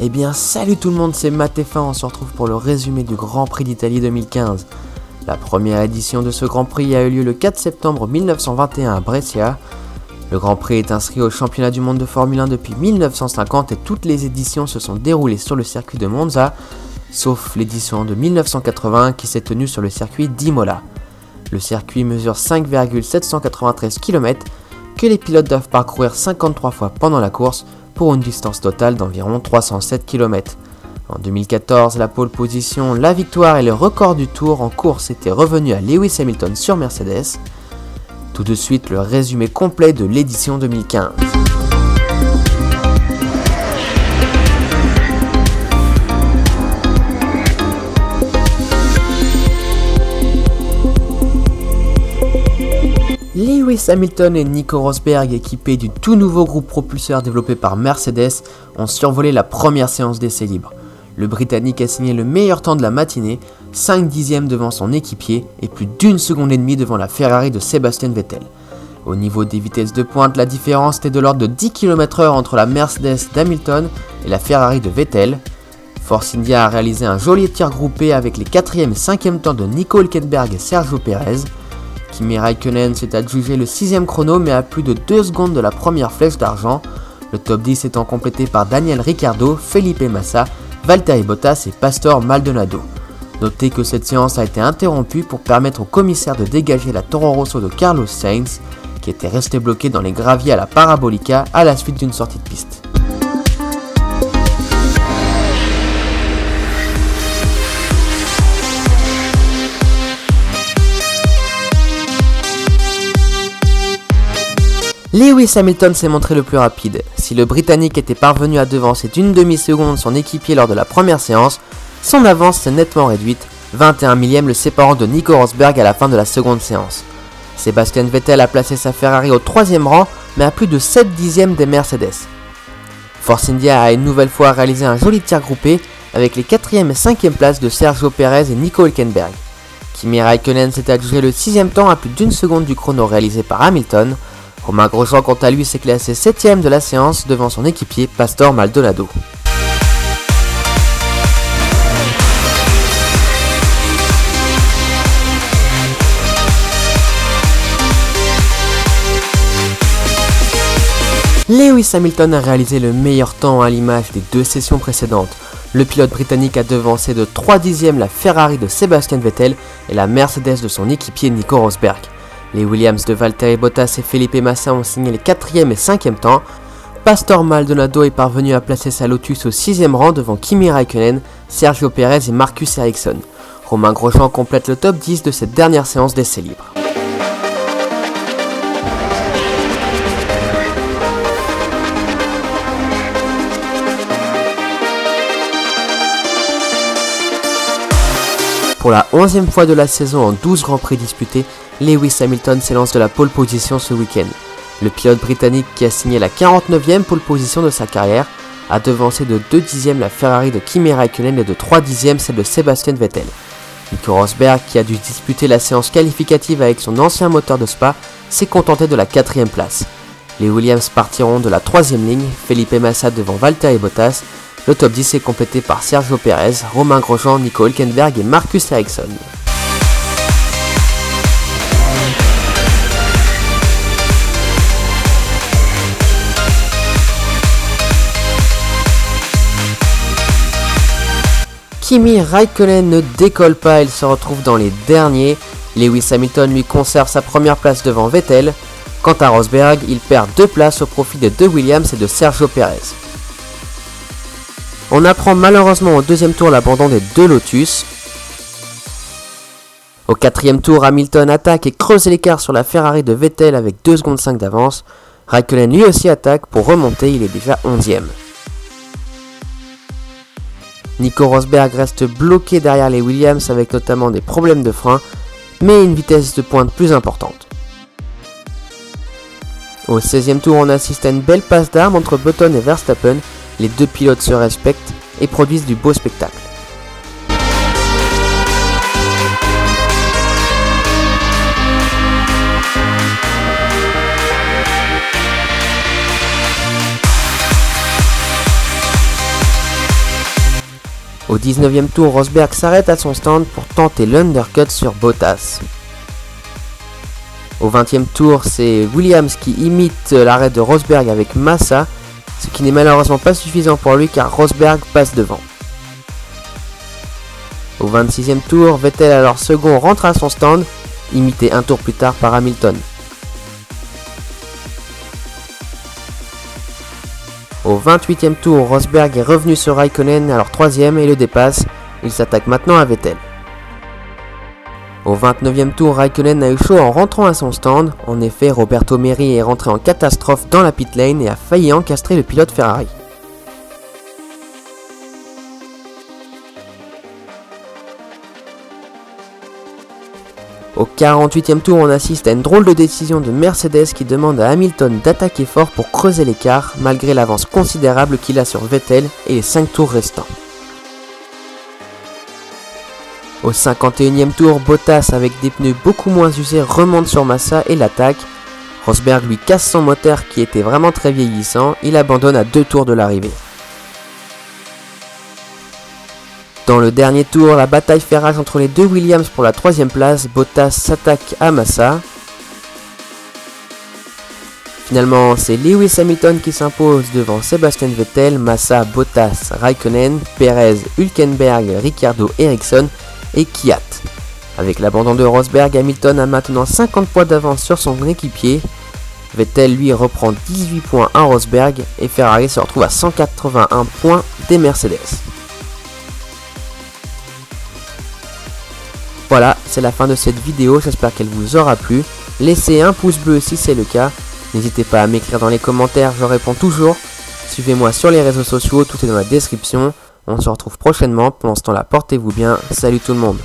Eh bien salut tout le monde, c'est Matt-F1, on se retrouve pour le résumé du Grand Prix d'Italie 2015. La première édition de ce Grand Prix a eu lieu le 4 septembre 1921 à Brescia. Le Grand Prix est inscrit au championnat du monde de Formule 1 depuis 1950 et toutes les éditions se sont déroulées sur le circuit de Monza, sauf l'édition de 1981 qui s'est tenue sur le circuit d'Imola. Le circuit mesure 5,793 km que les pilotes doivent parcourir 53 fois pendant la course pour une distance totale d'environ 307 km. En 2014, la pole position, la victoire et le record du tour en course étaient revenus à Lewis Hamilton sur Mercedes. Tout de suite, le résumé complet de l'édition 2015. Lewis Hamilton et Nico Rosberg, équipés du tout nouveau groupe propulseur développé par Mercedes, ont survolé la première séance d'essais libres. Le Britannique a signé le meilleur temps de la matinée, 5 dixièmes devant son équipier et plus d'1 seconde et demie devant la Ferrari de Sebastian Vettel. Au niveau des vitesses de pointe, la différence était de l'ordre de 10 km/h entre la Mercedes d'Hamilton et la Ferrari de Vettel. Force India a réalisé un joli tir groupé avec les 4e et 5e temps de Nico Hülkenberg et Sergio Pérez. Kimi Räikkönen s'est adjugé le 6e chrono mais à plus de 2 secondes de la première flèche d'argent, le top 10 étant complété par Daniel Ricciardo, Felipe Massa, Valtteri Bottas et Pastor Maldonado. Notez que cette séance a été interrompue pour permettre au commissaire de dégager la Toro Rosso de Carlos Sainz, qui était resté bloqué dans les graviers à la Parabolica à la suite d'une sortie de piste. Lewis Hamilton s'est montré le plus rapide. Si le Britannique était parvenu à devancer d'une demi-seconde son équipier lors de la première séance, son avance s'est nettement réduite, 21 millièmes le séparant de Nico Rosberg à la fin de la seconde séance. Sebastian Vettel a placé sa Ferrari au 3e rang, mais à plus de 7 dixièmes des Mercedes. Force India a une nouvelle fois réalisé un joli tir groupé avec les 4e et 5e places de Sergio Pérez et Nico Hülkenberg. Kimi Räikkönen s'est adjugé le 6e temps à plus d'1 seconde du chrono réalisé par Hamilton. Romain Grosjean quant à lui s'est classé 7e de la séance devant son équipier Pastor Maldonado. Lewis Hamilton a réalisé le meilleur temps à l'image des 2 sessions précédentes. Le pilote britannique a devancé de 3 dixièmes la Ferrari de Sebastian Vettel et la Mercedes de son équipier Nico Rosberg. Les Williams de Valtteri Bottas et Felipe Massa ont signé les 4e et 5e temps. Pastor Maldonado est parvenu à placer sa Lotus au 6e rang devant Kimi Räikkönen, Sergio Pérez et Marcus Ericsson. Romain Grosjean complète le top 10 de cette dernière séance d'essais libres. Pour la 11e fois de la saison en 12 Grands Prix disputés, Lewis Hamilton s'élance de la pole position ce week-end. Le pilote britannique qui a signé la 49e pole position de sa carrière a devancé de 2 dixièmes la Ferrari de Kimi Räikkönen et de 3 dixièmes celle de Sebastian Vettel. Nico Rosberg, qui a dû disputer la séance qualificative avec son ancien moteur de Spa, s'est contenté de la 4e place. Les Williams partiront de la 3e ligne, Felipe Massa devant Valtteri Bottas. Le top 10 est complété par Sergio Pérez, Romain Grosjean, Nico Hülkenberg et Marcus Ericsson. Kimi Räikkönen ne décolle pas, il se retrouve dans les derniers. Lewis Hamilton lui conserve sa première place devant Vettel. Quant à Rosberg, il perd 2 places au profit de 2 Williams et de Sergio Pérez. On apprend malheureusement au 2e tour l'abandon des 2 Lotus. Au 4e tour, Hamilton attaque et creuse l'écart sur la Ferrari de Vettel avec 2 secondes 5 d'avance. Räikkönen lui aussi attaque pour remonter, il est déjà 11e. Nico Rosberg reste bloqué derrière les Williams avec notamment des problèmes de frein, mais une vitesse de pointe plus importante. Au 16e tour, on assiste à une belle passe d'armes entre Button et Verstappen. Les 2 pilotes se respectent et produisent du beau spectacle. Au 19e tour, Rosberg s'arrête à son stand pour tenter l'undercut sur Bottas. Au 20e tour, c'est Williams qui imite l'arrêt de Rosberg avec Massa, ce qui n'est malheureusement pas suffisant pour lui car Rosberg passe devant. Au 26e tour, Vettel alors second rentre à son stand, imité un tour plus tard par Hamilton. Au 28e tour, Rosberg est revenu sur Raikkonen, alors 3ème et le dépasse, il s'attaque maintenant à Vettel. Au 29e tour, Raikkonen a eu chaud en rentrant à son stand, en effet Roberto Merhi est rentré en catastrophe dans la pit lane et a failli encastrer le pilote Ferrari. Au 48e tour, on assiste à une drôle de décision de Mercedes qui demande à Hamilton d'attaquer fort pour creuser l'écart, malgré l'avance considérable qu'il a sur Vettel et les 5 tours restants. Au 51e tour, Bottas avec des pneus beaucoup moins usés remonte sur Massa et l'attaque. Rosberg lui casse son moteur qui était vraiment très vieillissant, il abandonne à 2 tours de l'arrivée. Dans le dernier tour, la bataille fait rage entre les deux Williams pour la 3ème place, Bottas s'attaque à Massa. Finalement, c'est Lewis Hamilton qui s'impose devant Sebastian Vettel, Massa, Bottas, Raikkonen, Perez, Hülkenberg, Ricciardo, Ericsson et Kvyat. Avec l'abandon de Rosberg, Hamilton a maintenant 50 points d'avance sur son équipier. Vettel lui reprend 18 points à Rosberg et Ferrari se retrouve à 181 points des Mercedes. Voilà, c'est la fin de cette vidéo, j'espère qu'elle vous aura plu. Laissez un pouce bleu si c'est le cas. N'hésitez pas à m'écrire dans les commentaires, je réponds toujours. Suivez-moi sur les réseaux sociaux, tout est dans la description. On se retrouve prochainement, pour l'instant là, portez-vous bien, salut tout le monde.